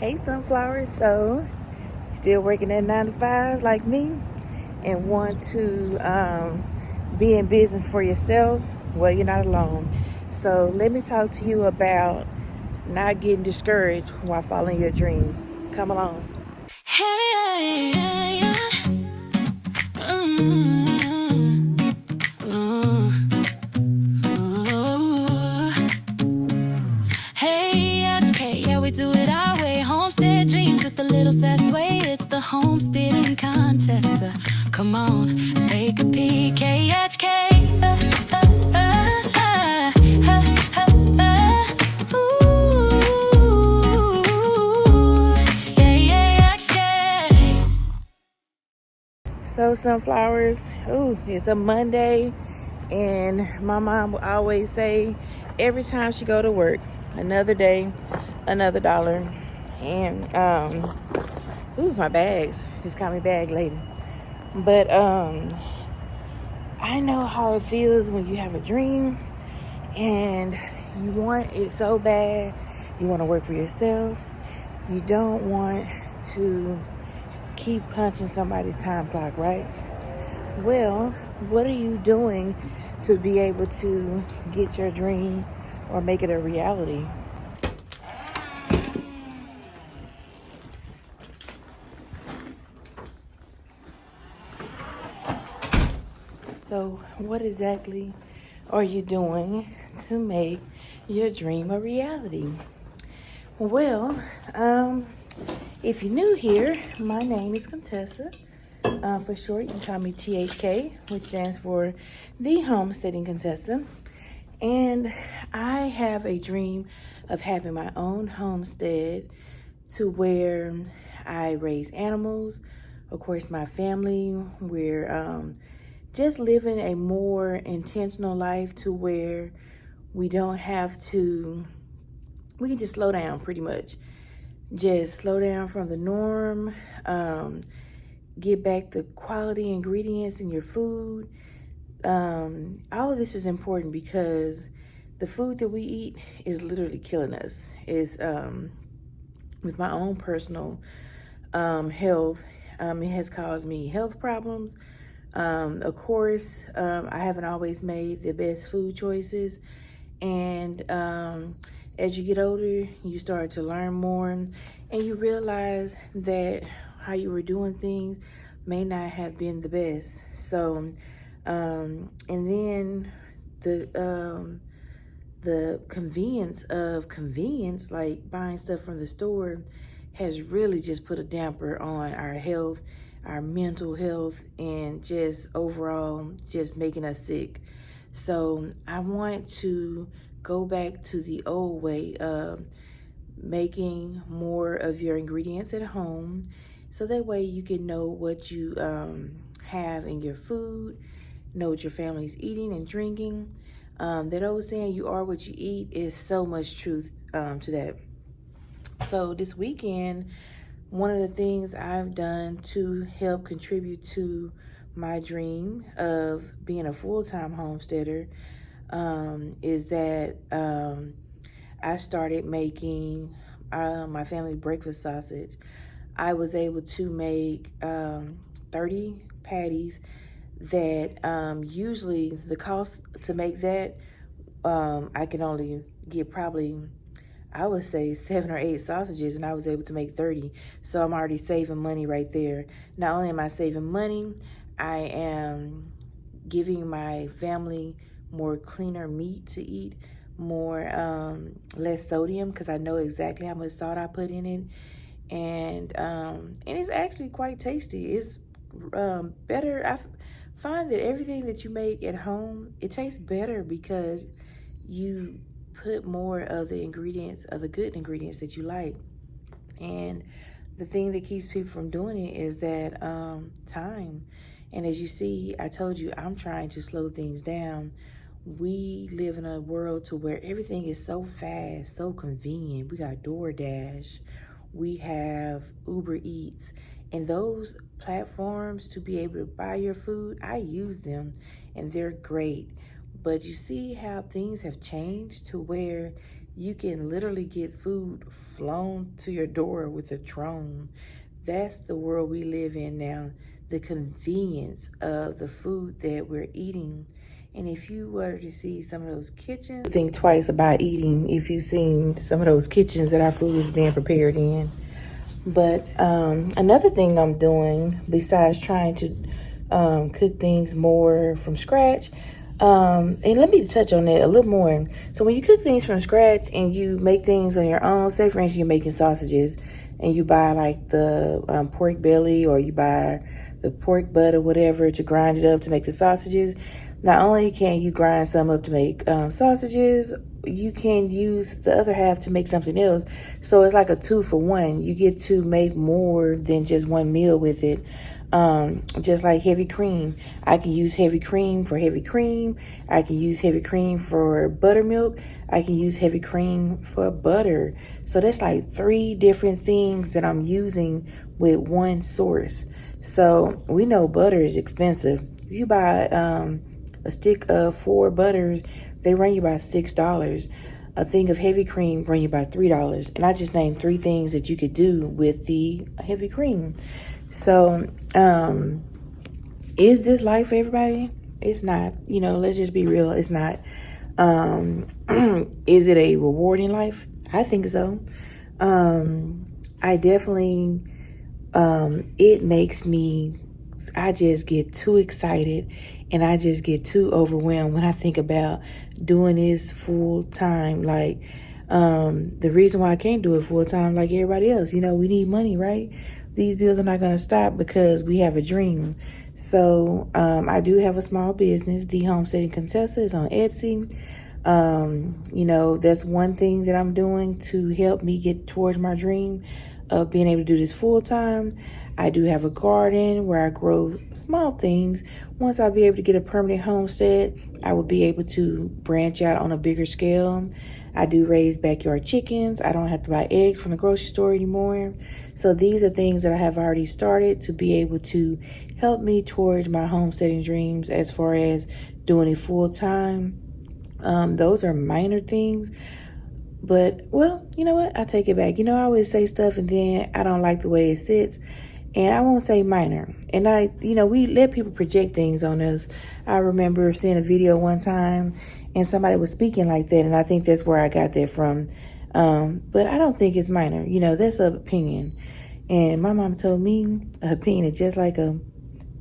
Hey Sunflower, so still working at 9 to 5 like me and want to be in business for yourself? Well, you're not alone. So let me talk to you about not getting discouraged while following your dreams. Come along. Hey, hey, okay, yeah, we do it our way. Homestead dreams with a little sad sway. It's the homesteading contest. Come on, take a peek. HK. So Sunflowers, it's a Monday, and my mom will always say every time she go to work, another day, another dollar. And my bags just got me bag lady. But I know how it feels when you have a dream and you want it so bad. You want to work for yourself. You don't want to keep punching somebody's time clock, right? Well, what are you doing to be able to get your dream or make it a reality? So what exactly are you doing to make your dream a reality? Well, if you're new here, my name is Contessa. For short, you can call me THK, which stands for the Homesteading Contessa. And I have a dream of having my own homestead to where I raise animals. Of course, my family, we're just living a more intentional life to where we don't have to, we can just slow down pretty much. Just slow down from the norm, get back the quality ingredients in your food. All of this is important because the food that we eat is literally killing us. Is with my own personal health, it has caused me health problems. Of course, I haven't always made the best food choices. And as you get older, you start to learn more and you realize that how you were doing things may not have been the best. So, and then the convenience of convenience, like buying stuff from the store, has really just put a damper on our health, our mental health, and just overall just making us sick. So I want to go back to the old way of making more of your ingredients at home, so that way you can know what you have in your food, know what your family's eating and drinking. That old saying, you are what you eat, is so much truth to that. So this weekend, one of the things I've done to help contribute to my dream of being a full-time homesteader is that I started making my family breakfast sausage. I was able to make 30 patties that usually the cost to make that, I can only get probably, I would say 7 or 8 sausages, and I was able to make 30. So I'm already saving money right there. Not only am I saving money, I am giving my family more cleaner meat to eat, more less sodium, because I know exactly how much salt I put in it. And it's actually quite tasty. It's better. I find that everything that you make at home, it tastes better because you put more of the ingredients, of the good ingredients that you like. And the thing that keeps people from doing it is that time. And as you see, I told you, I'm trying to slow things down. We live in a world to where everything is so fast, so convenient. We got DoorDash, we have Uber Eats, and those platforms to be able to buy your food, I use them and they're great. But you see how things have changed to where You can literally get food flown to your door with a drone. That's the world we live in now, the convenience of the food that we're eating. And if you were to see some of those kitchens, think twice about eating if you've seen some of those kitchens that our food is being prepared in. But another thing I'm doing besides trying to cook things more from scratch, and let me touch on that a little more. So when you cook things from scratch and you make things on your own, say for instance you're making sausages and you buy like the pork belly, or you buy the pork butt or whatever to grind it up to make the sausages. Not only can you grind some up to make sausages, you can use the other half to make something else. So it's like a 2-for-1. You get to make more than just one meal with it. Just like heavy cream. I can use heavy cream for heavy cream. I can use heavy cream for buttermilk. I can use heavy cream for butter. So that's like 3 different things that I'm using with one source. So we know butter is expensive. If you buy a stick of 4 butters, they run you about $6. A thing of heavy cream run you about $3. And I just named 3 things that you could do with the heavy cream. So, is this life for everybody? It's not. You know, let's just be real. It's not. Is it a rewarding life? I think so. I definitely, it makes me, I just get too excited and I just get too overwhelmed when I think about doing this full time. Like, the reason why I can't do it full time like everybody else, you know, we need money, right? These bills are not going to stop because we have a dream. So I do have a small business. The Homesteading Contessa is on Etsy. You know, that's one thing that I'm doing to help me get towards my dream of being able to do this full time. I do have a garden where I grow small things. Once I'll be able to get a permanent homestead, I will be able to branch out on a bigger scale. I do raise backyard chickens. I don't have to buy eggs from the grocery store anymore. So these are things that I have already started to be able to help me towards my homesteading dreams as far as doing it full time. Those are minor things. But, well, you know what? I take it back. You know, I always say stuff and then I don't like the way it sits. And I won't say minor. And we let people project things on us. I remember seeing a video one time and somebody was speaking like that. And I think that's where I got that from. But I don't think it's minor. You know, that's an opinion. And my mom told me an opinion is just like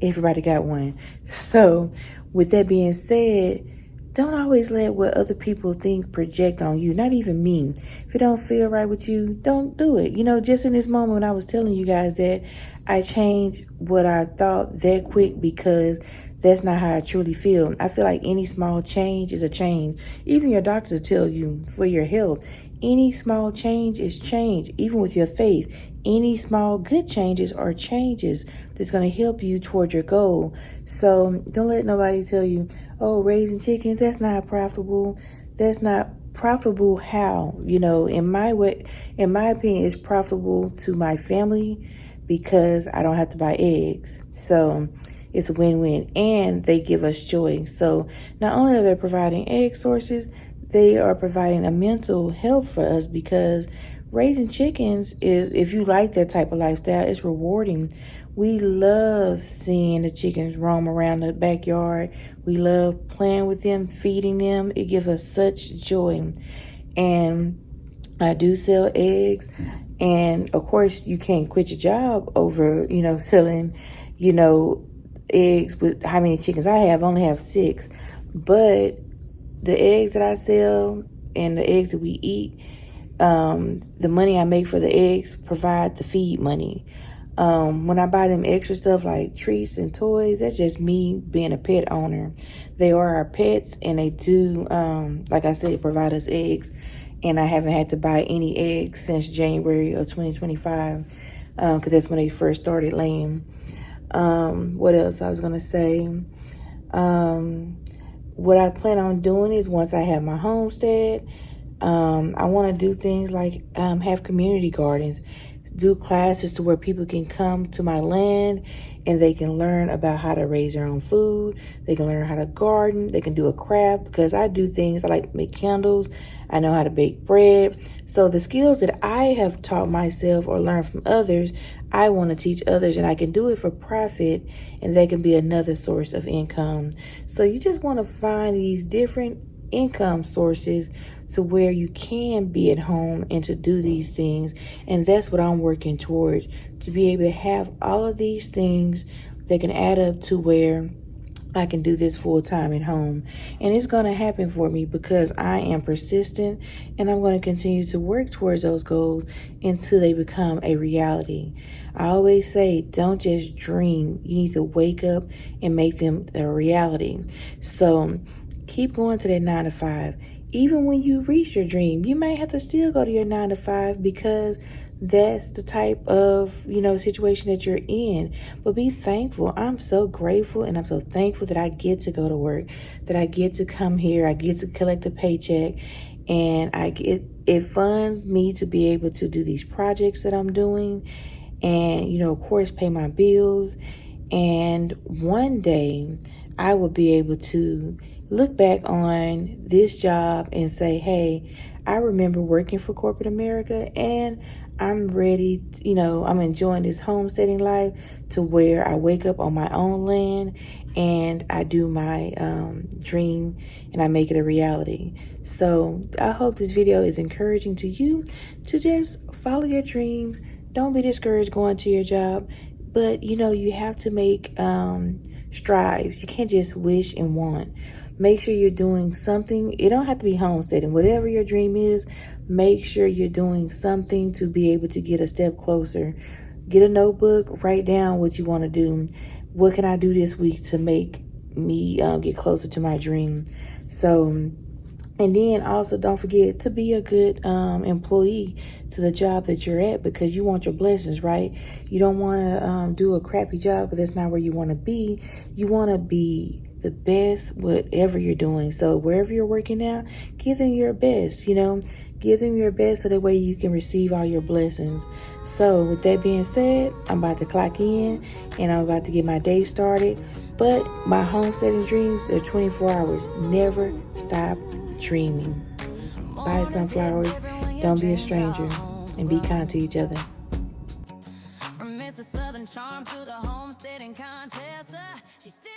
everybody got one. So with that being said, don't always let what other people think project on you. Not even me. If it don't feel right with you, don't do it. You know, just in this moment when I was telling you guys that, I changed what I thought that quick because that's not how I truly feel. I feel like any small change is a change. Even your doctors tell you for your health, any small change is change. Even with your faith, any small good changes are changes that's going to help you toward your goal. So don't let nobody tell you, oh, raising chickens, that's not profitable. That's not profitable. How? You know, in my opinion, it's profitable to my family because I don't have to buy eggs. So it's a win-win. And they give us joy. So not only are they providing egg sources, they are providing a mental health for us because raising chickens is, if you like that type of lifestyle, it's rewarding. We love seeing the chickens roam around the backyard. We love playing with them, feeding them. It gives us such joy. And I do sell eggs. And of course, you can't quit your job over, selling, eggs with how many chickens I have. I only have 6. But the eggs that I sell and the eggs that we eat, the money I make for the eggs provide the feed money. When I buy them extra stuff like treats and toys, that's just me being a pet owner. They are our pets and they do, like I said, provide us eggs. And I haven't had to buy any eggs since January of 2025 because that's when they first started laying. What else I was going to say? What I plan on doing is once I have my homestead, I want to do things like have community gardens. do classes to where people can come to my land and they can learn about how to raise their own food. They can learn how to garden. They can do a craft, because I do things. I like to make candles. I know how to bake bread. So the skills that I have taught myself or learned from others, I want to teach others, and I can do it for profit, and they can be another source of income. So you just want to find these different income sources to where you can be at home and to do these things. And that's what I'm working towards, to be able to have all of these things that can add up to where I can do this full time at home. And it's going to happen for me because I am persistent, and I'm going to continue to work towards those goals until they become a reality. I always say, don't just dream. You need to wake up and make them a reality. So keep going to that 9 to 5. Even when you reach your dream, you may have to still go to your 9 to 5 because that's the type of, situation that you're in. But be thankful. I'm so grateful, and I'm so thankful that I get to go to work, that I get to come here, I get to collect a paycheck, and it funds me to be able to do these projects that I'm doing, and, of course, pay my bills. And one day I will be able to look back on this job and say, hey, I remember working for corporate America, and I'm ready, I'm enjoying this homesteading life to where I wake up on my own land and I do my dream and I make it a reality. So I hope this video is encouraging to you to just follow your dreams. Don't be discouraged going to your job, but you have to make strives. You can't just wish and want. Make sure you're doing something. It don't have to be homesteading. Whatever your dream is, make sure you're doing something to be able to get a step closer. Get a notebook, write down what you want to do. What can I do this week to make me get closer to my dream? So, and then also don't forget to be a good employee to the job that you're at, because you want your blessings, right? You don't want to do a crappy job because that's not where you want to be. You want to be the best whatever you're doing. So wherever you're working now, give them your best, give them your best so that way you can receive all your blessings. So with that being said, I'm about to clock in and I'm about to get my day started. But my homesteading dreams are 24 hours. Never stop dreaming. Buy sunflowers. Don't be a stranger. And be kind to each other. From Mr. Southern Charm to the homesteading contest, she still